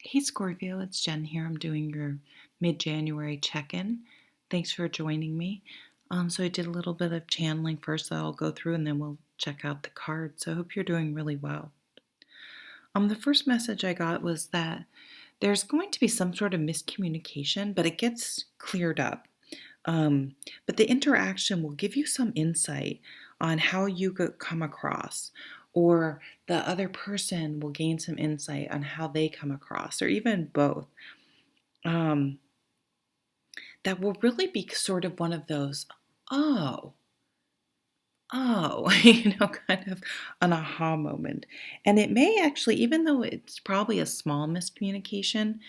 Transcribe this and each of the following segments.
Hey Scorpio, it's Jen here. I'm doing your mid-January check-in. Thanks for joining me. So I did a little bit of channeling first that I'll go through and then we'll check out the cards. So I hope you're doing really well. The first message I got was that there's going to be some sort of miscommunication, but it gets cleared up. But the interaction will give you some insight on how you could come across, or the other person will gain some insight on how they come across, or even both. Um, that will really be sort of one of those, oh, oh, kind of an aha moment. And it may actually, even though it's probably a small miscommunication,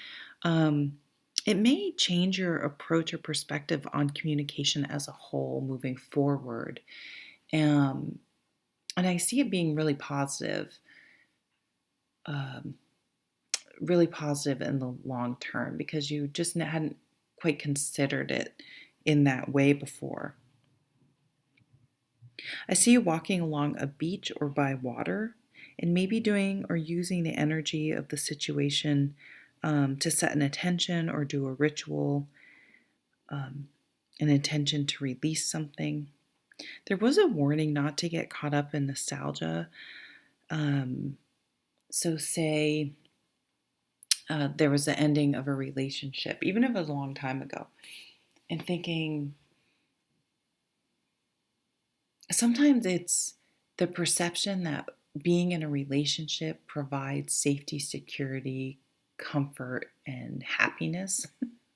um, it may change your approach or perspective on communication as a whole moving forward. Um, and I see it being um, really positive in the long term because you just hadn't quite considered it in that way before. I see you walking along a beach or by water and maybe doing or using the energy of the situation to set an intention or do a ritual, um, an intention to release something. There was a warning not to get caught up in nostalgia. Um, so, say there was the ending of a relationship, even if it was a long time ago, and thinking sometimes it's the perception that being in a relationship provides safety, security, comfort, and happiness.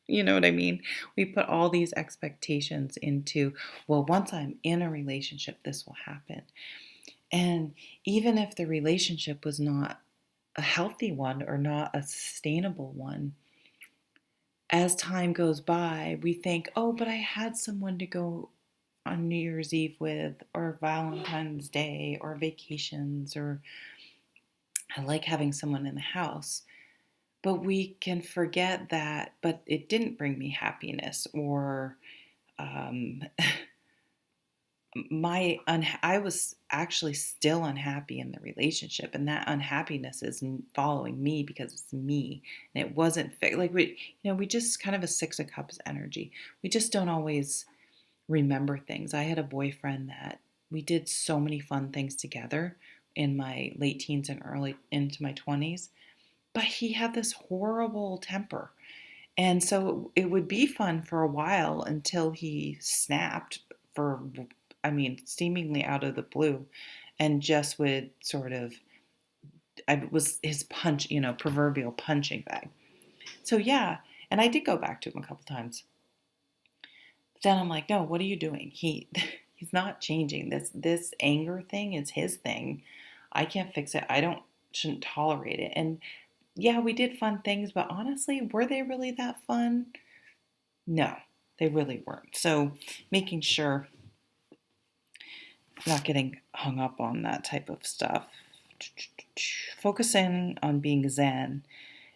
You know what I mean? We put all these expectations into, well, once I'm in a relationship, this will happen. And even if the relationship was not a healthy one or not a sustainable one, as time goes by, we think, oh, but I had someone to go on New Year's Eve with, or Valentine's Day, or vacations, or I like having someone in the house. But we can forget that, but it didn't bring me happiness, or um, I was actually still unhappy in the relationship, and that unhappiness is following me because it's me, and it wasn't like we just kind of a Six of Cups energy. We just don't always remember things. I had a boyfriend that we did so many fun things together in my late teens and early into my 20s, but he had this horrible temper. And so it would be fun for a while until he snapped for, I mean, seemingly out of the blue, and just would sort of, I was his proverbial punching bag. So yeah, and I did go back to him a couple times. Then I'm like, no, what are you doing? He's not changing. This anger thing is his thing. I can't fix it. I don't shouldn't tolerate it. And yeah, we did fun things, but honestly, were they really that fun? No, they really weren't. So making sure not getting hung up on that type of stuff. Focusing on being zen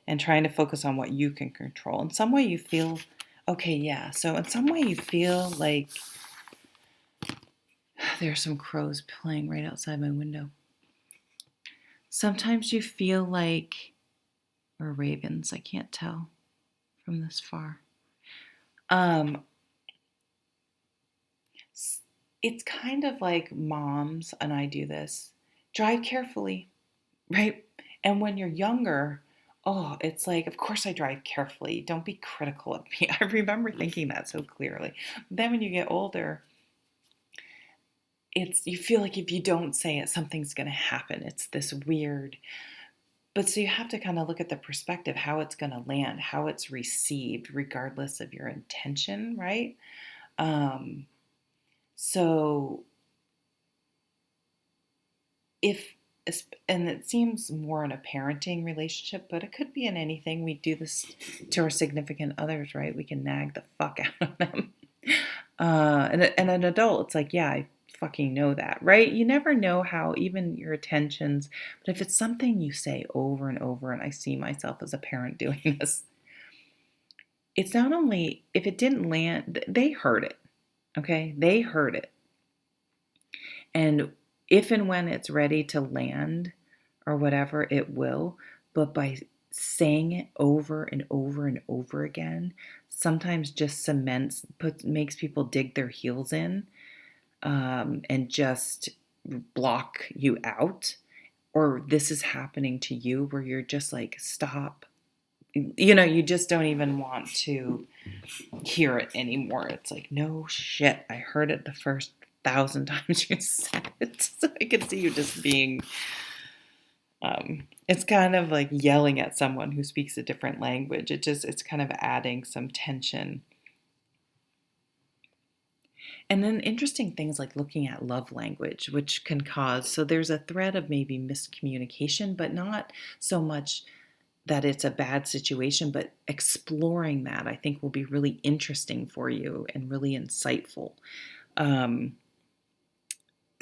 and trying to focus on what you can control. In some way you feel okay, yeah. So in some way you feel like there's some crows playing right outside my window. Sometimes you feel like, or ravens, I can't tell from this far. Um, it's kind of like moms, and I do this, drive carefully, right? And when you're younger, oh, it's like, of course I drive carefully. Don't be critical of me. I remember thinking that so clearly. Then when you get older, it's you feel like if you don't say it, something's going to happen. It's this weird. But so you have to kind of look at the perspective, how it's going to land, how it's received, regardless of your intention, right? Um, so if, and it seems more in a parenting relationship, but it could be in anything. We do this to our significant others, right? We can nag the fuck out of them. And an adult, it's like, yeah, I fucking know that, right? You never know how even your attentions, but if it's something you say over and over, and I see myself as a parent doing this, it's not only if it didn't land, they heard it, okay? They heard it. And if and when it's ready to land or whatever, it will. But by saying it over and over and over again sometimes just makes people dig their heels in, and just block you out. Or this is happening to you where you're just like, stop. You just don't even want to hear it anymore. It's like, no shit. I heard it the first 1,000 times you said it. So I can see you just being, it's kind of like yelling at someone who speaks a different language. It's kind of adding some tension. And then interesting things like looking at love language, which can cause, so there's a thread of maybe miscommunication, but not so much that it's a bad situation, but exploring that I think will be really interesting for you and really insightful. Um,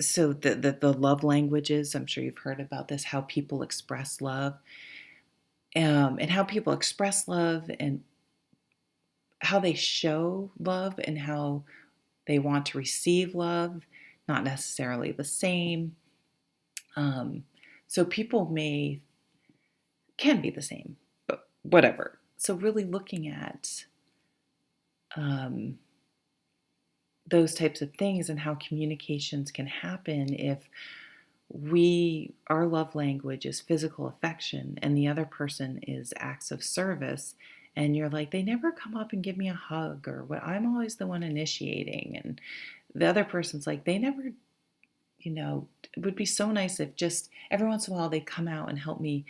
so the love languages, I'm sure you've heard about this, how people express love, and how people express love and how they show love and how they want to receive love, not necessarily the same. So people can be the same, but whatever. So really looking at um, those types of things and how communications can happen if our love language is physical affection and the other person is acts of service, and you're like, they never come up and give me a hug, or what, I'm always the one initiating, and the other person's like, they never, it would be so nice if just every once in a while they come out and help me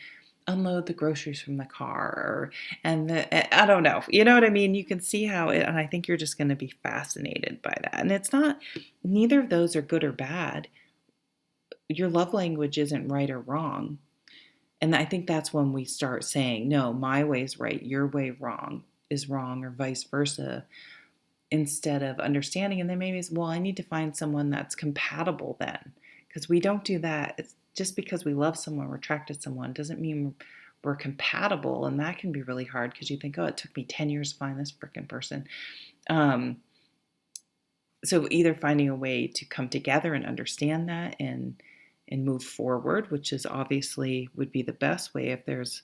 unload the groceries from the car, I don't know, you know what I mean? You can see how it, and I think you're just going to be fascinated by that. And it's not, neither of those are good or bad. Your love language isn't right or wrong. And I think that's when we start saying, no, my way's right, your way is wrong, or vice versa, instead of understanding. And then maybe it's, well, I need to find someone that's compatible then. Because we don't do that. It's just because we love someone, we're attracted to someone, doesn't mean we're compatible. And that can be really hard because you think, oh, it took me 10 years to find this freaking person. So either finding a way to come together and understand that and move forward, which is obviously would be the best way if there's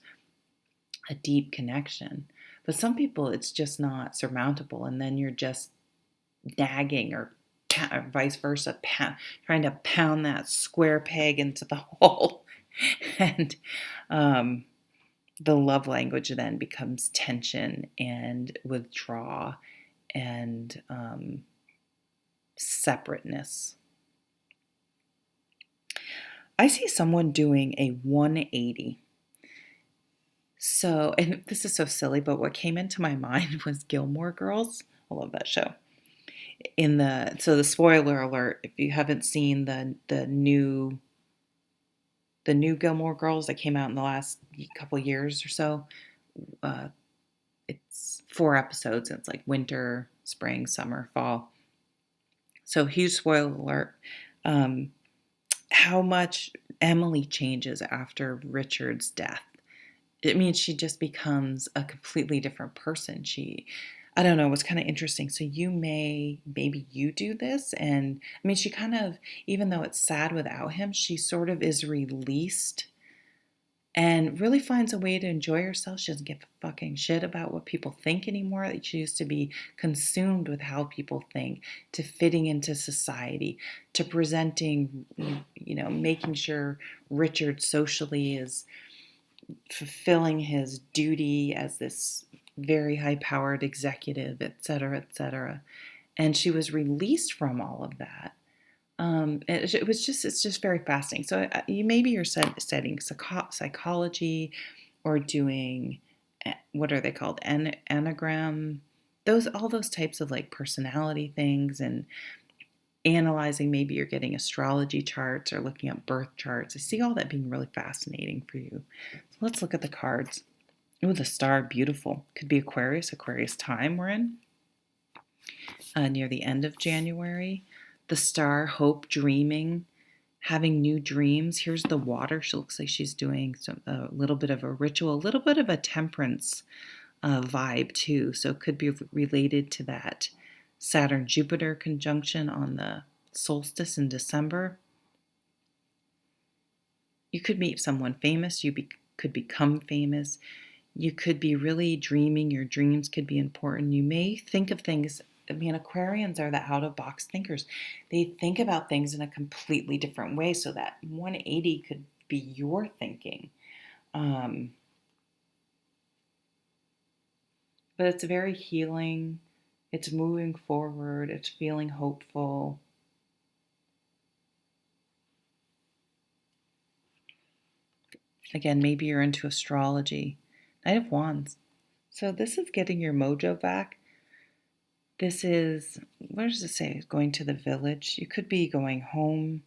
a deep connection. But some people, it's just not surmountable, and then you're just nagging or vice versa, trying to pound that square peg into the hole. And the love language then becomes tension and withdraw and separateness. I see someone doing a 180. So, and this is so silly, but what came into my mind was Gilmore Girls. I love that show. So the spoiler alert, if you haven't seen the new Gilmore Girls that came out in the last couple years or so, it's 4 episodes. And it's like winter, spring, summer, fall. So huge spoiler alert. How much Emily changes after Richard's death. It means she just becomes a completely different person. I don't know, what's kind of interesting. So maybe you do this. And I mean, she kind of, even though it's sad without him, she sort of is released and really finds a way to enjoy herself. She doesn't give a fucking shit about what people think anymore. She used to be consumed with how people think, to fitting into society, to presenting, making sure Richard socially is fulfilling his duty as this very high-powered executive, et cetera, and she was released from all of that. It's just very fascinating. So you're studying psychology, or doing, what are they called, anagram, all those types of like personality things, and analyzing, maybe you're getting astrology charts or looking at birth charts. I see all that being really fascinating for you. So let's look at the cards. Oh, the star, beautiful. Could be Aquarius time we're in, near the end of January. The star, hope, dreaming, having new dreams. Here's the water. She looks like she's doing a little bit of a ritual, a little bit of a temperance vibe too. So it could be related to that Saturn-Jupiter conjunction on the solstice in December. You could meet someone famous. Could become famous. You could be really dreaming. Your dreams could be important. You may think of things. I mean, Aquarians are the out of box thinkers. They think about things in a completely different way. So that 180 could be your thinking. Um, but it's very healing. It's moving forward. It's feeling hopeful. Again, maybe you're into astrology. Knight of Wands. So this is getting your mojo back. This is, what does it say? Going to the village. You could be going home.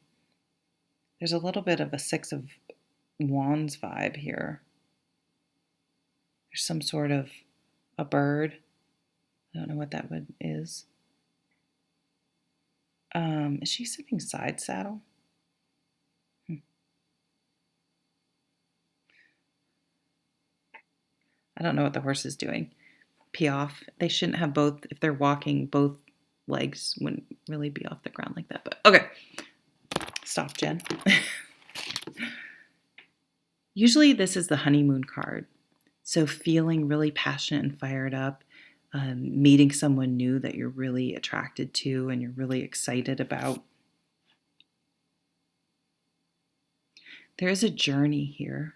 There's a little bit of a Six of Wands vibe here. There's some sort of a bird. I don't know what that is. Is she sitting side saddle? I don't know what the horse is doing. Pee off. They shouldn't have both, if they're walking, both legs wouldn't really be off the ground like that. But okay. Stop, Jen. Usually this is the honeymoon card. So feeling really passionate and fired up, meeting someone new that you're really attracted to and you're really excited about. There is a journey here.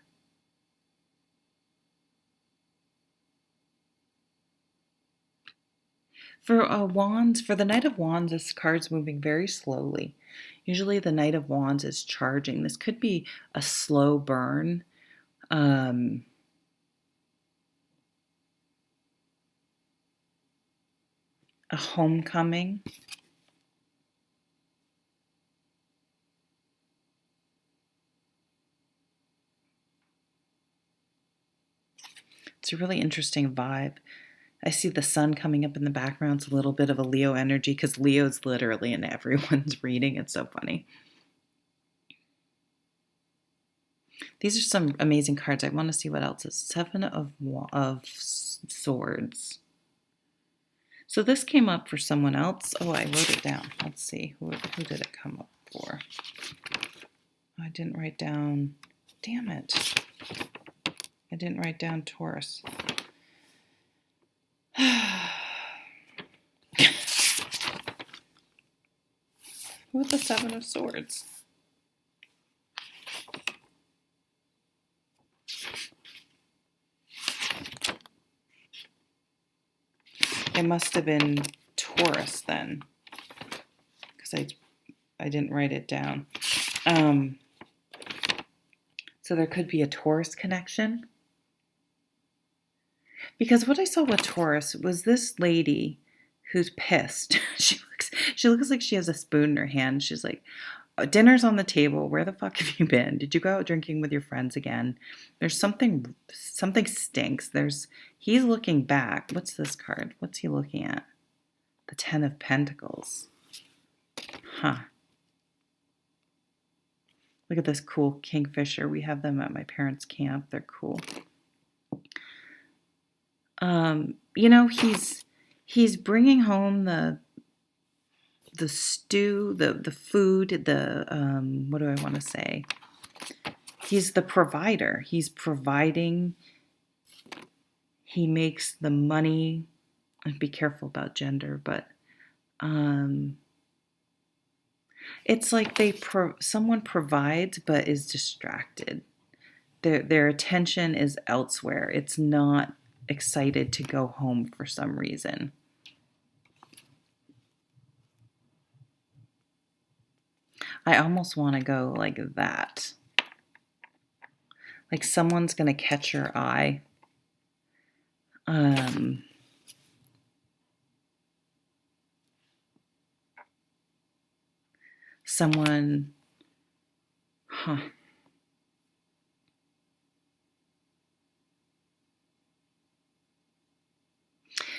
For Wands, for the Knight of Wands, this card's moving very slowly. Usually the Knight of Wands is charging. This could be a slow burn. A homecoming. It's a really interesting vibe. I see the sun coming up in the background. It's a little bit of a Leo energy because Leo's literally in everyone's reading. It's so funny. These are some amazing cards. I want to see what else is. Seven of Swords. So this came up for someone else. Oh, I wrote it down. Let's see. Who did it come up for? I didn't write down. Damn it. I didn't write down Taurus. Who with the Seven of Swords? It must have been Taurus then, because I didn't write it down. So there could be a Taurus connection. Because what I saw with Taurus was this lady who's pissed. She looks like she has a spoon in her hand. She's like, dinner's on the table. Where the fuck have you been? Did you go out drinking with your friends again? There's something stinks. He's looking back. What's this card? What's he looking at? The Ten of Pentacles. Huh. Look at this cool kingfisher. We have them at my parents' camp. They're cool. He's bringing home the stew, the food, what do I want to say? He's the provider. He's providing. He makes the money. And be careful about gender, but it's like someone provides but is distracted. Their attention is elsewhere. It's not excited to go home for some reason. I almost want to go like that. Like someone's going to catch your eye. Someone,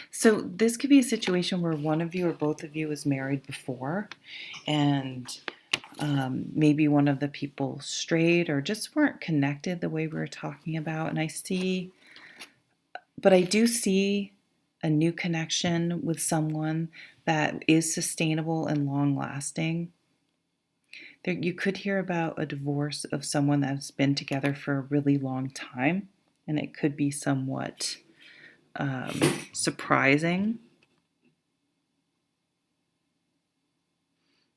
So this could be a situation where one of you or both of you was married before, and maybe one of the people strayed or just weren't connected the way we were talking about. And I do see a new connection with someone that is sustainable and long lasting. You could hear about a divorce of someone that's been together for a really long time. and it could be somewhat surprising.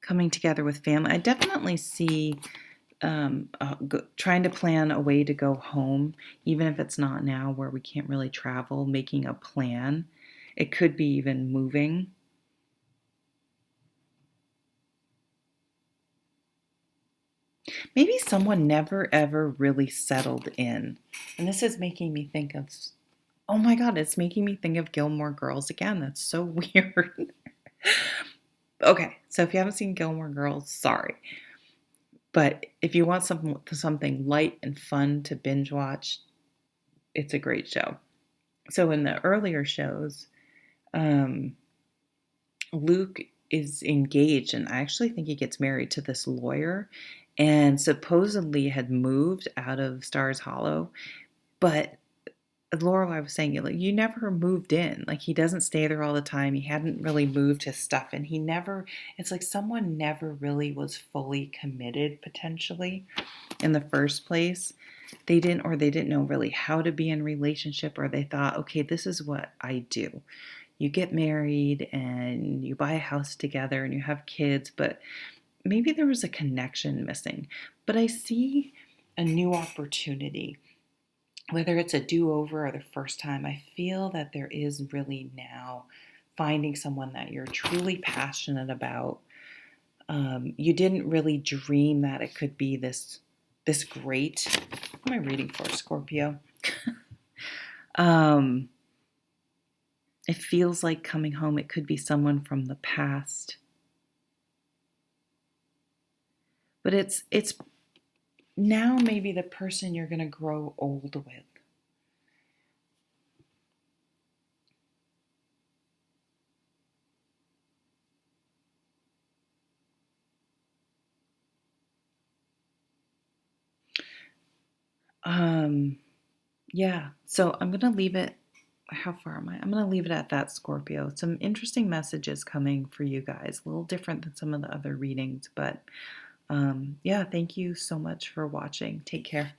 Coming together with family. I definitely see trying to plan a way to go home, even if it's not now where we can't really travel, making a plan. It could be even moving. Maybe someone never ever really settled in. And this is making me think of, oh my God, it's making me think of Gilmore Girls again. That's so weird. Okay, so if you haven't seen Gilmore Girls, sorry. But if you want something light and fun to binge watch, it's a great show. So in the earlier shows, um, Luke is engaged, and I actually think he gets married to this lawyer, and supposedly had moved out of Stars Hollow. But Lorelai was saying, like, you never moved in. Like, he doesn't stay there all the time. He hadn't really moved his stuff, and he never. It's like someone never really was fully committed, potentially, in the first place. They didn't know really how to be in a relationship, or they thought, okay, this is what I do. You get married and you buy a house together and you have kids, but maybe there was a connection missing. But I see a new opportunity, whether it's a do-over or the first time. I feel that there is really now finding someone that you're truly passionate about. You didn't really dream that it could be this great. What am I reading for, Scorpio? It feels like coming home. It could be someone from the past, but it's now maybe the person you're going to grow old with. Yeah. So I'm going to leave it. How far am I? I'm going to leave it at that, Scorpio. Some interesting messages coming for you guys. A little different than some of the other readings, but yeah, thank you so much for watching. Take care.